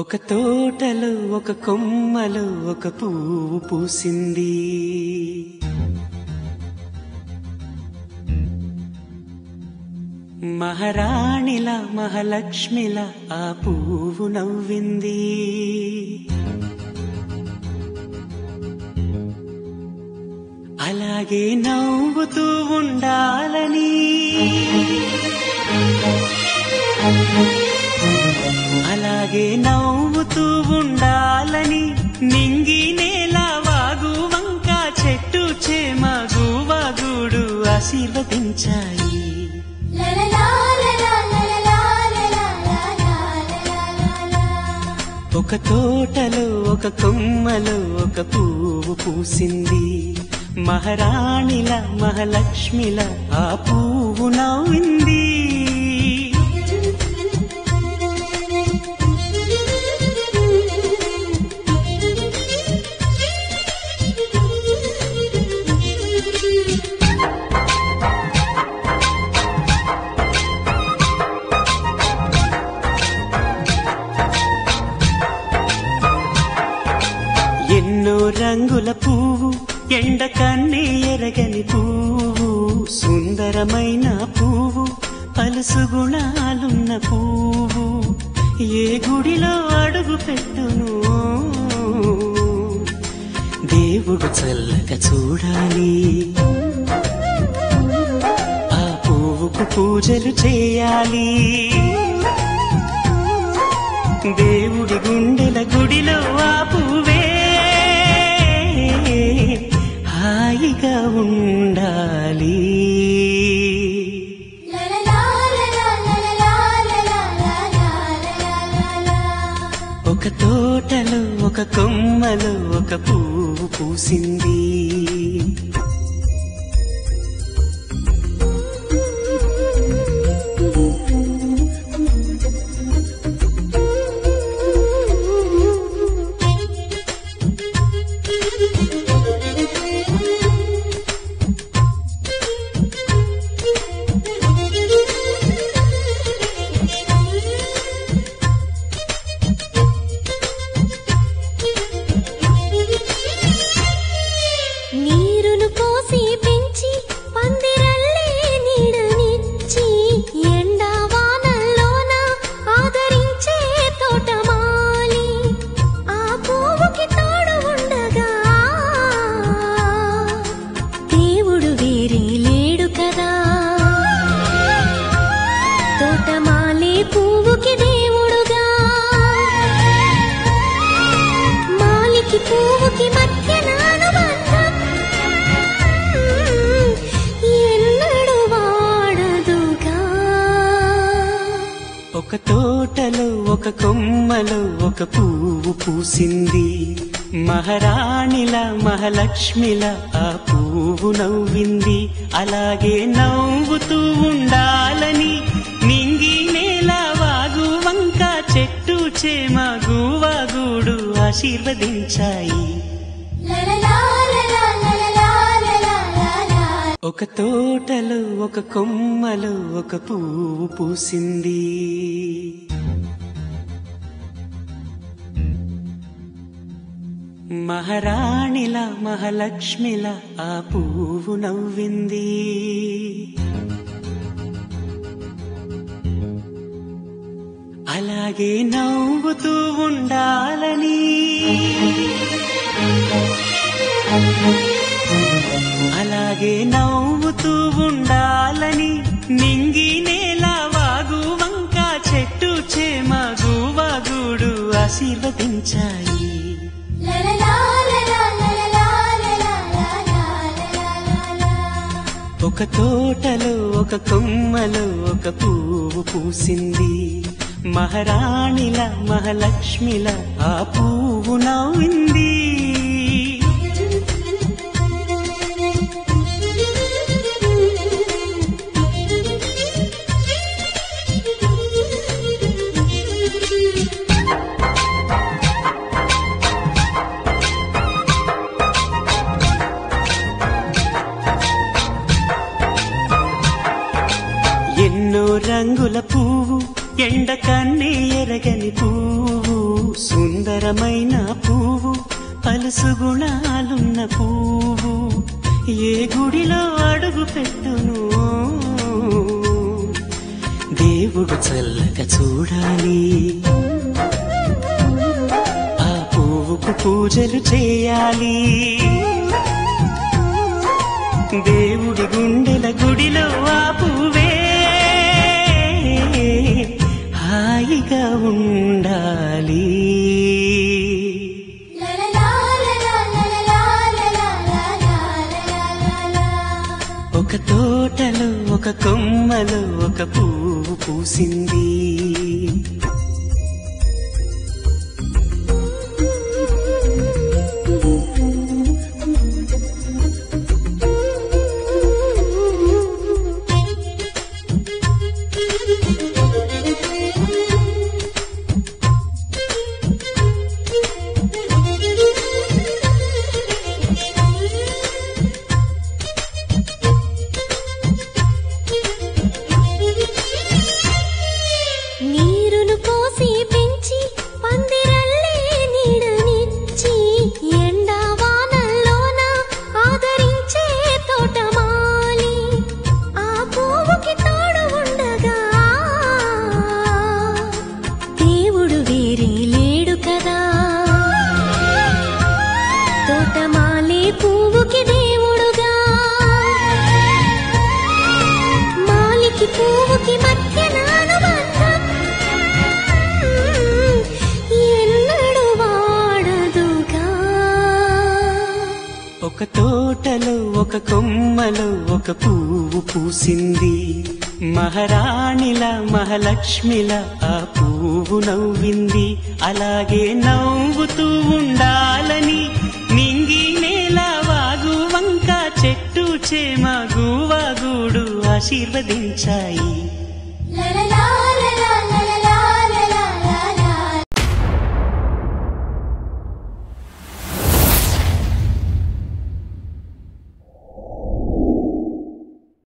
ఒక తోటలో ఒక కొమ్మలో ఒక పువ్వు పూసింది. మహారాణిలా మహాలక్ష్మిలా ఆ పువ్వు నవ్వింది. అలాగే నవ్వుతూ ఉండాలని, అలాగే నవ్వుతూ ఉండాలని నింగి నేల వాగు వంక చెట్టు చేమ గువాగుడు ఆశీర్వదించాయి. ఒక తోటలో ఒక కొమ్మలో ఒక పువ్వు పూసింది. మహారాణిలా మహాలక్ష్మిలా ఆ పువ్వు నవ్వింది. ఎన్నో రంగుల పువ్వు, ఎండ కన్నే ఎరగని పువ్వు, సుందరమైన పువ్వు, పలుసు గుణాలున్న పువ్వు, ఏ గుడిలో అడుగు పెట్టును దేవుడు చల్లగా చూడాలి. ఆ పువ్వుకు పూజలు చేయాలి. దేవుడి గుండెల గుడిలో ఆ పువ్వే హాయిగా ఉండాలి. ఒక తోటలో ఒక కొమ్మలో ఒక పువ్వు పూసింది. ఒక తోటలో ఒక కొమ్మలో ఒక పువ్వు పూసింది. మహారాణిలా మహాలక్ష్మిలా ఆ పువ్వు నవ్వింది. అలాగే నవ్వుతూ ఉండాలని నింగి నేల వాగు వంక చెట్టు చేమ గువాగుడు ఆశీర్వదించాయి. ఒక తోటలో ఒక కొమ్మలో ఒక పువ్వు పూసింది. మహారాణిలా మహాలక్ష్మిలా ఆ పువ్వు నవ్వింది. అలాగే నవ్వుతూ ఉండాలని, అలాగే నవ్వుతూ ఉండాలని నింగి నేల వాగు వంక చెట్టు చేమ గువాగుడు ఆశీర్వదించాయి. ఒక తోటలో ఒక కొమ్మలో ఒక పువ్వు పూసింది. మహారాణిలా మహాలక్ష్మిలా ఆ పువ్వు నవ్వింది. ఎన్నో రంగుల పువ్వు, ఎండ కన్నే ఎరగని పువ్వు, సుందరమైన పువ్వు, పలుసు గుణాలున్న పువ్వు, ఏ గుడిలో అడుగు పెట్టును దేవుడు చల్లగా చూడాలి. ఆ పువ్వుకు పూజలు చేయాలి. దేవుడి గుండెల గుడిలో ఆ పువ్వే హాయిగా ఉండాలి. ఒక తోటలో ఒక కొమ్మలో ఒక పువ్వు పూసింది. ఒక తోటలో ఒక కొమ్మలో ఒక పువ్వు పూసింది. మహారాణిలా మహాలక్ష్మిలా ఆ పువ్వు నవ్వింది. అలాగే నవ్వుతూ ఉండాలని నింగి నేల వాగు వంక చెట్టు చేమ గువ్వ గూడు ఆశీర్వదించాయి.